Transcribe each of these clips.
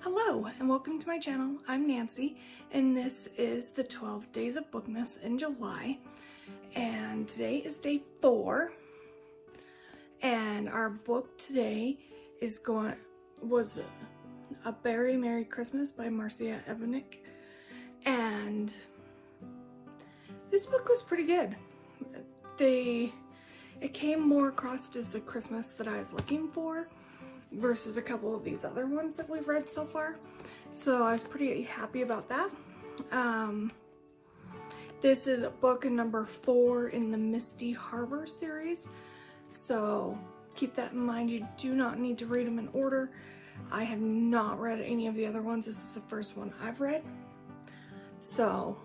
Hello and welcome to my channel. I'm Nancy and this is the 12 days of Bookmas in July, and today is day 4, and our book today was A Very Merry Christmas by Marcia Evanick, and this book was pretty good. It came more across as the Christmas that I was looking for versus a couple of these other ones that we've read so far. So I was pretty happy about that. This is book number 4 in the Misty Harbor series. So keep that in mind. You do not need to read them in order. I have not read any of the other ones. This is the first one I've read. So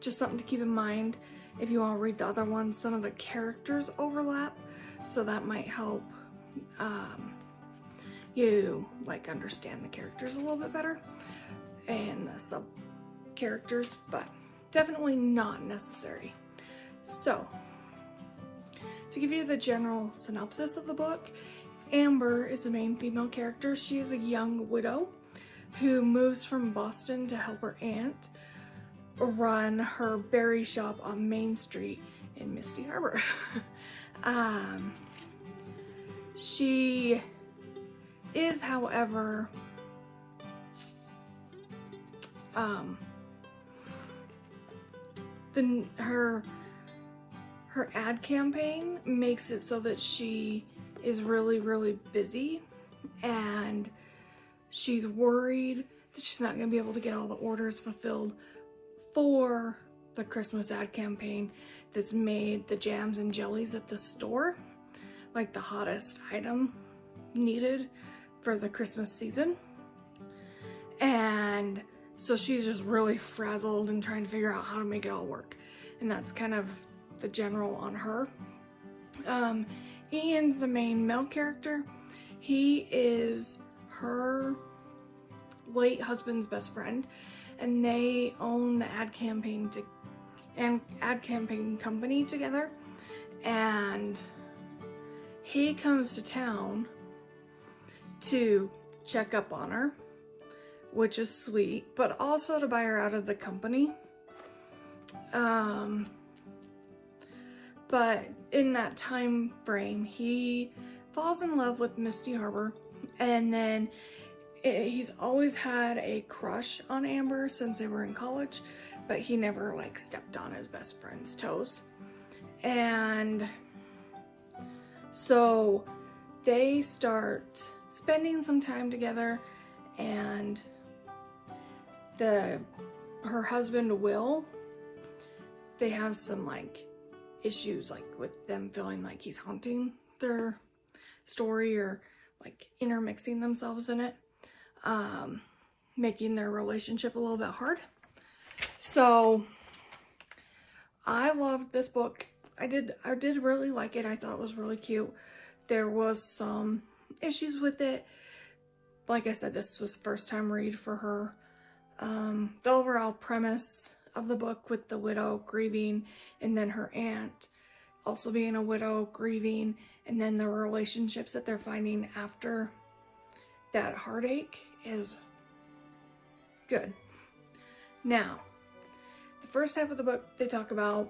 just something to keep in mind. If you want to read the other ones, some of the characters overlap. So that might help you understand the characters a little bit better and the sub characters, but definitely not necessary. So to give you the general synopsis of the book, Amber is the main female character. She is a young widow who moves from Boston to help her aunt run her berry shop on Main Street in Misty Harbor. She is, however, her ad campaign makes it so that she is really busy, and she's worried that she's not going to be able to get all the orders fulfilled for the Christmas ad campaign that's made the jams and jellies at the store, like the hottest item needed for the Christmas season. And so she's just really frazzled and trying to figure out how to make it all work. And that's kind of the general on her. Ian's the main male character. He is her late husband's best friend, and they own the ad campaign company together. And he comes to town to check up on her, which is sweet, but also to buy her out of the company. But in that time frame, he falls in love with Misty Harbor, and then he's always had a crush on Amber since they were in college, but he never stepped on his best friend's toes. And so they start spending some time together, and her husband Will, they have some issues with them feeling like he's haunting their story or intermixing themselves in it, making their relationship a little bit hard. So I loved this book. I did really like it. I thought it was really cute. There was some issues with it. Like I said, this was first time read for her. The overall premise of the book, with the widow grieving and then her aunt also being a widow grieving, and then the relationships that they're finding after that heartache, is good. Now, the first half of the book, they talk about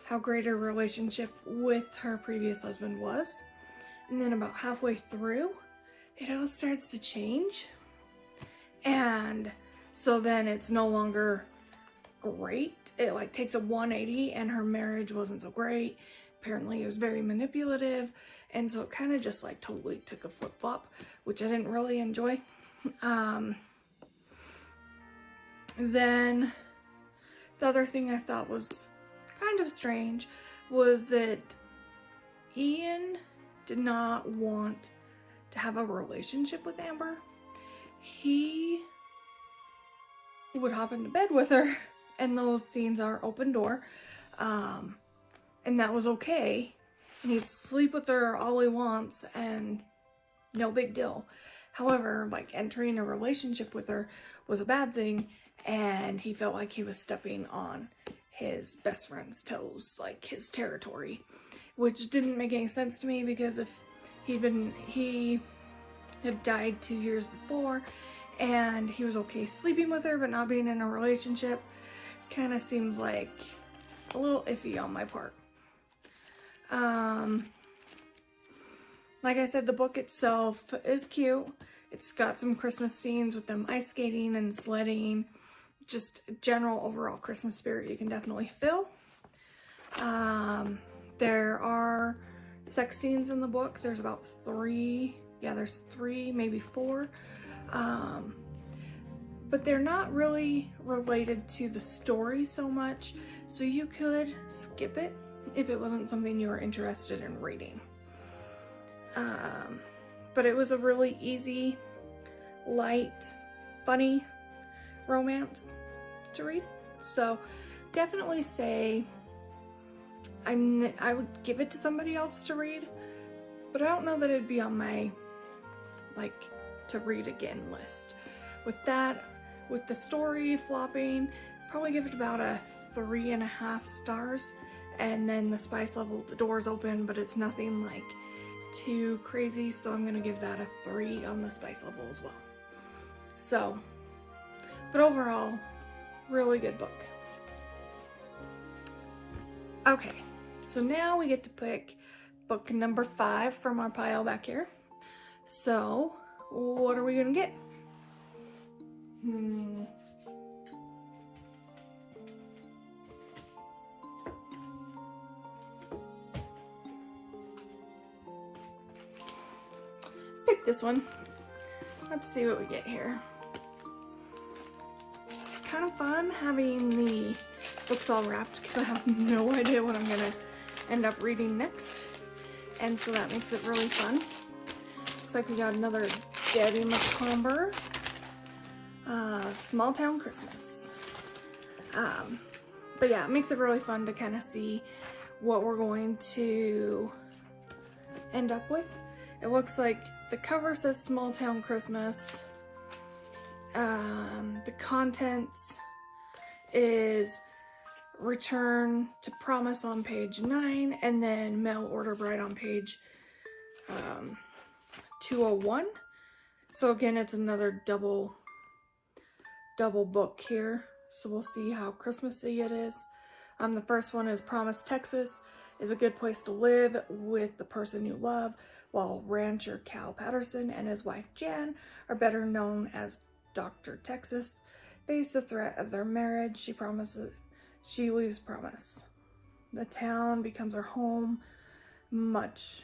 how great her relationship with her previous husband was. And then about halfway through, it all starts to change. And so then it's no longer great. It takes a 180, and her marriage wasn't so great. Apparently it was very manipulative. And so it kind of just totally took a flip-flop, which I didn't really enjoy. Then the other thing I thought was kind of strange was that Ian did not want to have a relationship with Amber. He would hop into bed with her, and those scenes are open door, and that was okay. And he'd sleep with her all he wants, and no big deal. However, entering a relationship with her was a bad thing, and he felt like he was stepping on his best friend's toes, his territory, which didn't make any sense to me, because if he had died 2 years before, and he was okay sleeping with her, but not being in a relationship kind of seems like a little iffy on my part. Like I said, the book itself is cute. It's got some Christmas scenes with them ice skating and sledding. Just general overall Christmas spirit you can definitely feel. There are sex scenes in the book. There's about 3. Yeah, there's 3, maybe 4. But they're not really related to the story so much, so you could skip it if it wasn't something you were interested in reading. But it was a really easy, light, funny romance to read. So definitely say I would give it to somebody else to read, but I don't know that it'd be on my like to read again list. With that, with the story flopping, probably give it about a 3.5 stars. And then the spice level, the door's open, but it's nothing like too crazy, so I'm gonna give that a 3 on the spice level as well. So, but overall, really good book. Okay, so now we get to pick book number 5 from our pile back here. So, what are we gonna get? Pick this one. Let's see what we get here. It's kind of fun having the books all wrapped because I have no idea what I'm gonna end up reading next, and so that makes it really fun. Looks like we got another Debbie McComber, Small Town Christmas. But yeah, it makes it really fun to kind of see what we're going to end up with. It looks like the cover says Small Town Christmas. The contents is Return to Promise on page 9, and then Mail Order Bride on page 201. So again, it's another double book here. So we'll see how Christmassy it is. The first one is Promise, Texas is a good place to live with the person you love, while rancher Cal Patterson and his wife Jan are better known as Dr. Texas. Face the threat of their marriage, she leaves Promise. The town becomes her home. Much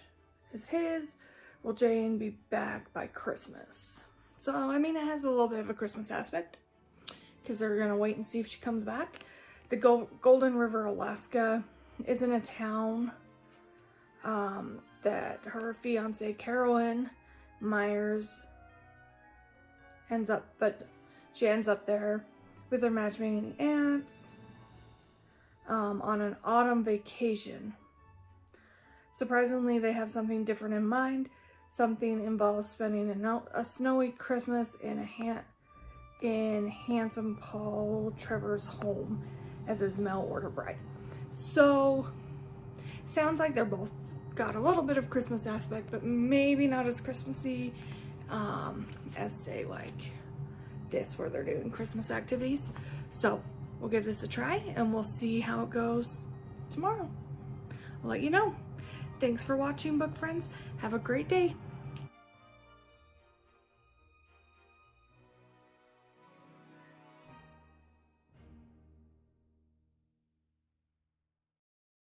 is his. Will Jane be back by Christmas? So, I mean, it has a little bit of a Christmas aspect because they're going to wait and see if she comes back. The Golden River, Alaska is in a town that her fiance Carolyn Myers ends up there with her matchmaking aunts on an autumn vacation. Surprisingly, they have something different in mind. Something involves spending a snowy Christmas in handsome Paul Trevor's home as his mail order bride. So, sounds like they're both got a little bit of Christmas aspect, but maybe not as Christmassy as, say, like this, where they're doing Christmas activities. So, we'll give this a try, and we'll see how it goes tomorrow. I'll let you know. Thanks for watching, book friends. Have a great day.